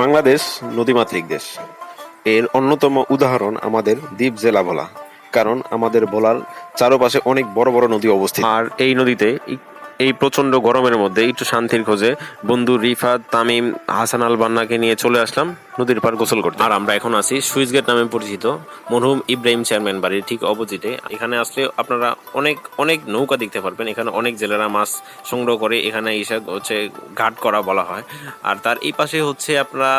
বাংলাদেশ নদীমাতৃক দেশ। এর অন্যতম উদাহরণ আমাদের দ্বীপ জেলা ভোলা। কারণ আমাদের ভোলার চারপাশে অনেক বড় বড় নদী অবস্থিত। আর এই নদীতে এই প্রচন্ড গরমের মধ্যে একটু শান্তির খোঁজে বন্ধু রিফাত, তামিম, হাসান আল বান্নাকে নিয়ে চলে আসলাম নদীর পার গোসল করতে। আর আমরা এখন আছি সুইচ গেট নামে পরিচিত মরহুম ইব্রাহিম চেয়ারম্যান বাড়ির ঠিক অপোজিটে। এখানে আসলে আপনারা অনেক অনেক নৌকা দেখতে পারবেন। এখানে অনেক জেলেরা মাছ সংগ্রহ করে এখানে এসে হচ্ছে ঘাট করা বলা হয়। আর তার এই পাশে হচ্ছে আপনারা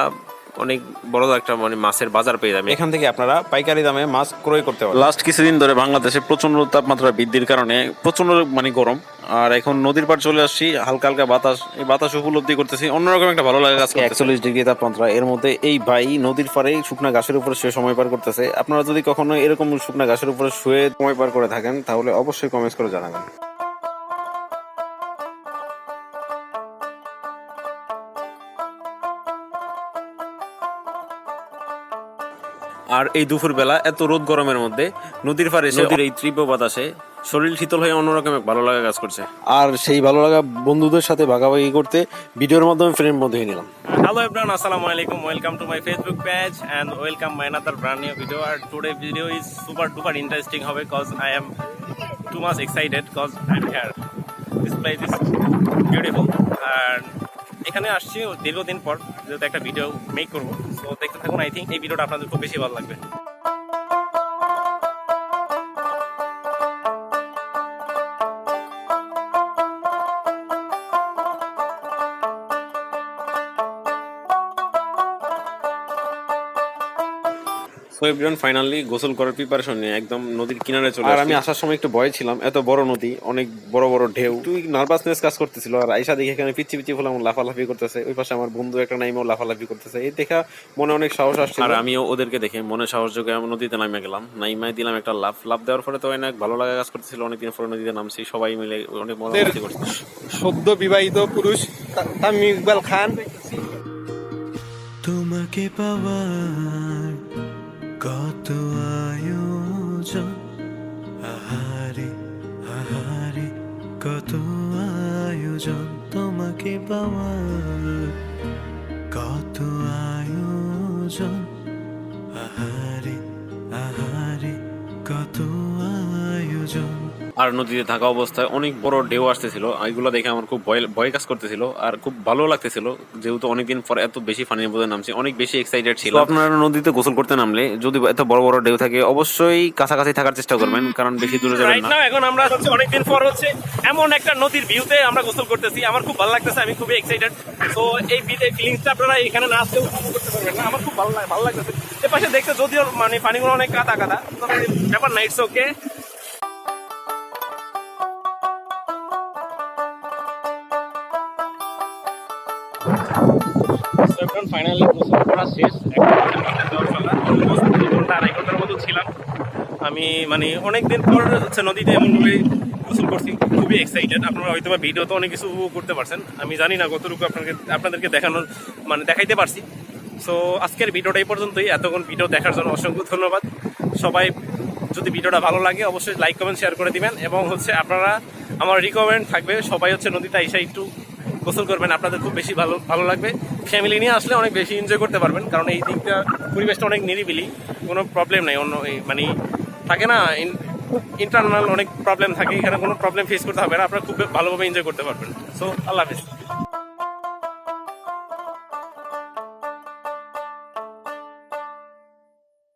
অনেক বড় একটা মানে মাছের বাজার পেয়ে যাবেন। এখান থেকে আপনারা পাইকারি দামে মাছ ক্রয় করতে পারবেন। লাস্ট কিছুদিন ধরে বাংলাদেশে প্রচন্ড তাপমাত্রা বৃদ্ধির কারণে প্রচন্ড মানে গরম। আর এখন নদীর পাড় চলে আসছি, হালকা হালকা বাতাস, এই বাতাস উপলব্ধি করতেছি, অন্যরকম একটা ভালো লাগে। আজকে 41 ডিগ্রি তাপমাত্রা, এর মধ্যে এই ভাই নদীর পাড়ে শুকনা ঘাসের উপরে শুয়ে সময় পার করতেছে। আপনারা যদি কখনো এরকম শুকনা ঘাসের উপরে শুয়ে সময় পার করে থাকেন তাহলে অবশ্যই কমেন্টস করে জানাবেন। আর এই দুপুর বেলা এত রোদ গরমের মধ্যে নদীর পাড়ে এসে নদীর এই তীব্র বাতাসে শরীর শীতল হয়ে অন্যরকম এক ভালো লাগা কাজ করছে। আর সেই ভালো লাগা বন্ধুদের সাথে ভাগাভাগি করতে ভিডিওর মাধ্যমে ফ্রেন্ড মধ্যে নিলাম। Hello everyone, assalamu alaikum. Welcome to my Facebook page and welcome my another brand new video. And today video is super duper interesting hobe because I am too much excited because I'm here. This place is beautiful and এখানে আসছি দীর্ঘদিন পর যেহেতু একটা video make করবো, so দেখতে থাকুন। I think এই ভিডিওটা আপনাদের খুব বেশি ভালো লাগবে। সো এভরিওয়ান ফাইনালি গোসল করার প্রিপারেশন নিয়ে একদম নদীর কিনারে চলে আসছি। আর আমি আসার সময় একটু ভয় ছিলাম, এত বড় নদী, অনেক বড় বড় ঢেউ, একটু নার্ভাসনেস কাজ করতেছিল। আর আইসা দেখে এখানে পিচ্ছি পিচ্ছি ফুল আমার লাফালাফি করতেছে, ওই পাশে আমার বন্ধু একটা নাইমেও লাফালাফি করতেছে। এই দেখা মনে অনেক সাহস আসছে। আর আমিও ওদেরকে দেখে মনে সাহস যোগে আমি নদীতে নামে গেলাম, নাইমায় দিলাম একটা লাফ দেওয়ার পরে তো অনেক ভালো লাগা কাজ করতেছিল। অনেকদিন পরে নদীতে নামছি, সবাই মিলে অনেক মজা করছি। সদ্য বিবাহিত পুরুষ তামিম ইকবাল খান। তোমাকে পাওয়ার কত আয়োজন, আহারে আহারে কত আয়োজন, তোমাকে পাওয়ার কত আয়োজন, আহারে আহারে কত আয়োজন। আর নদীতে থাকা অবস্থায় অনেক বড় ঢেউ আসতেছিল, এগুলো দেখে আমার খুব ভয় কাজ করতেছিল আর খুব ভালো লাগতেছিল, যেহেতু অনেকদিন পর এত বেশি পানির মধ্যে নামছি, অনেক বেশি এক্সাইটেড ছিল। আপনারা নদীতে গোসল করতে নামলে যদি এত বড় বড় ঢেউ থাকে অবশ্যই কাছাকাছি থাকার চেষ্টা করবেন, কারণ বেশি দূরে যাবেন না। এখন আমরা হচ্ছে অনেকদিন পর হচ্ছে এমন একটা নদীর ভিউতে আমরা গোসল করতেছি, আমার খুব ভালো লাগতেছে, আমি খুবই এক্সাইটেড। তো এই ফিলিংসটা আপনারা এখানে না আসলেও করতে পারবেন না, আমার খুব ভালো লাগতেছে। এর পাশে দেখতে যদিও মানে পানিগুলো অনেক কাদা তবে ব্যাপার না, ইটস ওকে। ফাইনালি গোসল করা শেষ, 2.5 ঘন্টার মতো ছিলাম আমি। মানে অনেকদিন পর হচ্ছে নদীতে এমনভাবে গোসল করছি, খুবই এক্সাইটেড। আপনারা হয়তো বা ভিডিওতে অনেক কিছু উপভোগ করতে পারছেন, আমি জানি না কতটুকু আপনাদেরকে দেখাইতে পারছি। সো আজকের ভিডিওটা এই পর্যন্তই। এতক্ষণ ভিডিও দেখার জন্য অসংখ্য ধন্যবাদ। সবাই যদি ভিডিওটা ভালো লাগে অবশ্যই লাইক কমেন্ট শেয়ার করে দিবেন, এবং হচ্ছে আপনারা আমার রিকমেন্ড থাকবে সবাই হচ্ছে নদীতে এসে একটু গোসল করবেন, আপনাদের খুব বেশি ভালো লাগবে। ফ্যামিলি নিয়ে আসলে অনেক বেশি এনজয় করতে পারবেন, কারণ এই দিকটা পরিবেশটা অনেক নিরিবিলি, কোনো প্রবলেম নেই। অন্য মানে থাকে না ইন্টারনাল অনেক প্রবলেম থাকে, এখানে কোনো প্রবলেম ফেস করতে হবে না, আপনারা খুব ভালোভাবে এনজয় করতে পারবেন। সো আল্লাহ হাফিজ।